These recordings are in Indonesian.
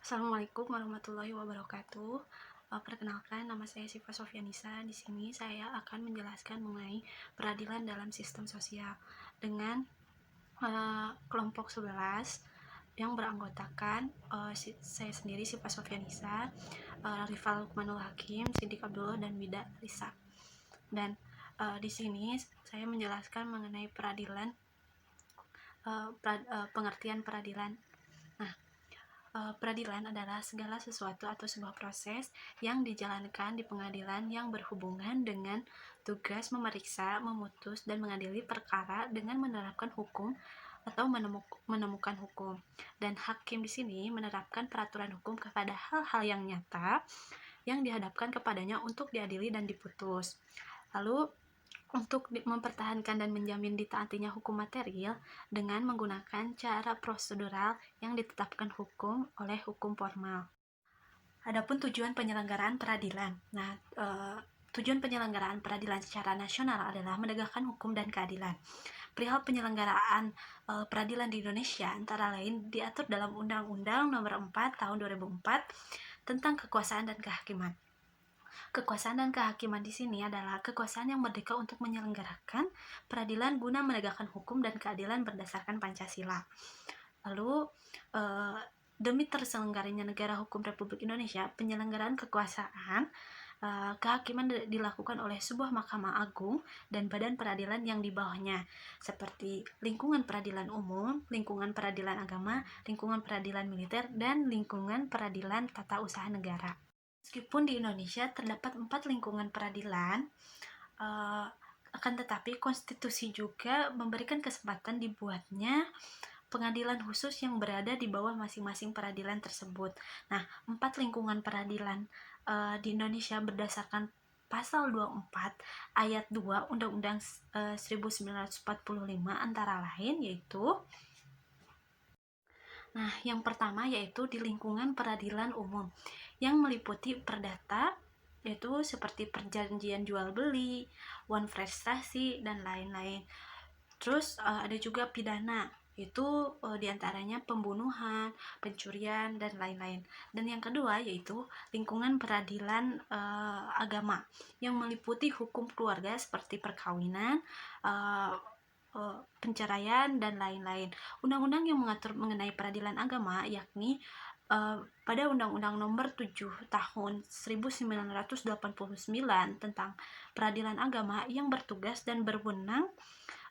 Assalamualaikum warahmatullahi wabarakatuh. Perkenalkan, nama saya Syifa Sofyanisa. Di sini saya akan menjelaskan mengenai peradilan dalam sistem sosial dengan kelompok 11 yang beranggotakan saya sendiri Syifa Sofyanisa, Rifal Lukmanul Hakim, Sidik Abdullah, dan Wida Lisa. Dan di sini saya menjelaskan mengenai peradilan, pengertian peradilan. Peradilan adalah segala sesuatu atau sebuah proses yang dijalankan di pengadilan yang berhubungan dengan tugas memeriksa, memutus, dan mengadili perkara dengan menerapkan hukum atau menemukan hukum. Dan hakim di sini menerapkan peraturan hukum kepada hal-hal yang nyata yang dihadapkan kepadanya untuk diadili dan diputus. Lalu untuk mempertahankan dan menjamin ditaatinya hukum material dengan menggunakan cara prosedural yang ditetapkan hukum oleh hukum formal. Adapun tujuan penyelenggaraan peradilan. Tujuan penyelenggaraan peradilan secara nasional adalah menegakkan hukum dan keadilan. Perihal penyelenggaraan peradilan di Indonesia antara lain diatur dalam Undang-Undang Nomor 4 Tahun 2004 tentang kekuasaan dan kehakiman. Kekuasaan dan kehakiman di sini adalah kekuasaan yang merdeka untuk menyelenggarakan peradilan guna menegakkan hukum dan keadilan berdasarkan Pancasila. Lalu, demi terselenggaranya negara hukum Republik Indonesia, penyelenggaraan kekuasaan kehakiman dilakukan oleh sebuah Mahkamah Agung dan badan peradilan yang di bawahnya, seperti lingkungan peradilan umum, lingkungan peradilan agama, lingkungan peradilan militer, dan lingkungan peradilan tata usaha negara. Meskipun di Indonesia terdapat 4 lingkungan peradilan, akan tetapi konstitusi juga memberikan kesempatan dibuatnya pengadilan khusus yang berada di bawah masing-masing peradilan tersebut. Nah, 4 lingkungan peradilan di Indonesia berdasarkan Pasal 24 Ayat 2 Undang-Undang 1945 antara lain yaitu yang pertama yaitu di lingkungan peradilan umum yang meliputi perdata, yaitu seperti perjanjian jual beli, wan prestasi, dan lain-lain. Terus ada juga pidana, itu diantaranya pembunuhan, pencurian, dan lain-lain. Dan yang kedua yaitu lingkungan peradilan agama yang meliputi hukum keluarga seperti perkawinan, penceraian, dan lain-lain. Undang-undang yang mengatur mengenai peradilan agama yakni pada Undang-Undang Nomor 7 Tahun 1989 tentang peradilan agama yang bertugas dan berwenang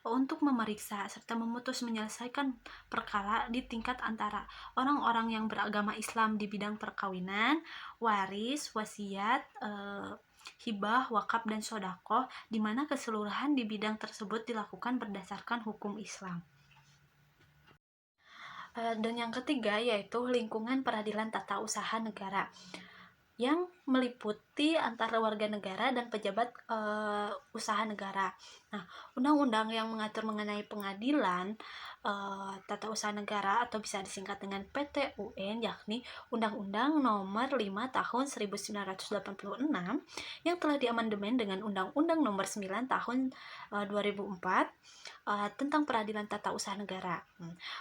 untuk memeriksa serta menyelesaikan perkara di tingkat antara orang-orang yang beragama Islam di bidang perkawinan, waris, wasiat, hibah, wakaf, dan sodaqoh, di mana keseluruhan di bidang tersebut dilakukan berdasarkan hukum Islam. Dan yang ketiga yaitu lingkungan peradilan tata usaha negara yang meliputi antara warga negara dan pejabat usaha negara. Nah, undang-undang yang mengatur mengenai pengadilan tata usaha negara atau bisa disingkat dengan PTUN yakni Undang-Undang Nomor 5 Tahun 1986 yang telah diamandemen dengan Undang-Undang Nomor 9 Tahun 2004 tentang peradilan tata usaha negara.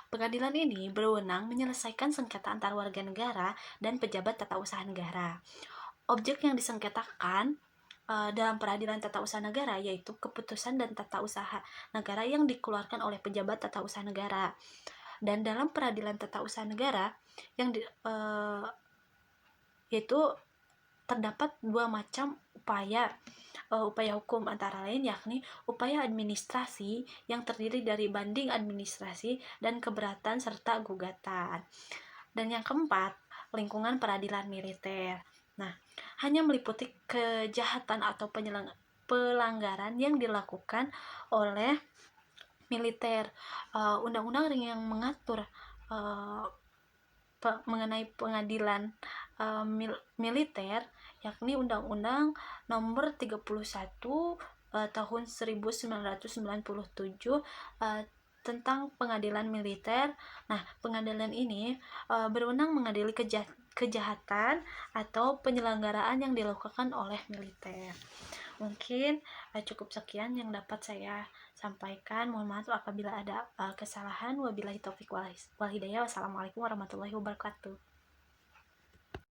Pengadilan ini berwenang menyelesaikan sengketa antar warga negara dan pejabat tata usaha negara. Objek yang disengketakan dalam peradilan tata usaha negara yaitu keputusan dan tata usaha negara yang dikeluarkan oleh pejabat tata usaha negara. Dan dalam peradilan tata usaha negara yang yaitu terdapat dua macam upaya hukum antara lain yakni upaya administrasi yang terdiri dari banding administrasi dan keberatan serta gugatan. Dan yang keempat, lingkungan peradilan militer. Nah, hanya meliputi kejahatan atau pelanggaran yang dilakukan oleh militer. Undang-undang yang mengatur mengenai pengadilan militer yakni Undang-Undang Nomor 31 Tahun 1997 tentang pengadilan militer. Nah, pengadilan ini berwenang mengadili kejahatan atau penyelenggaraan yang dilakukan oleh militer. Mungkin cukup sekian yang dapat saya sampaikan. Mohon maaf apabila ada kesalahan. Wabillahi taufiq wal hidayah. Wassalamualaikum warahmatullahi wabarakatuh.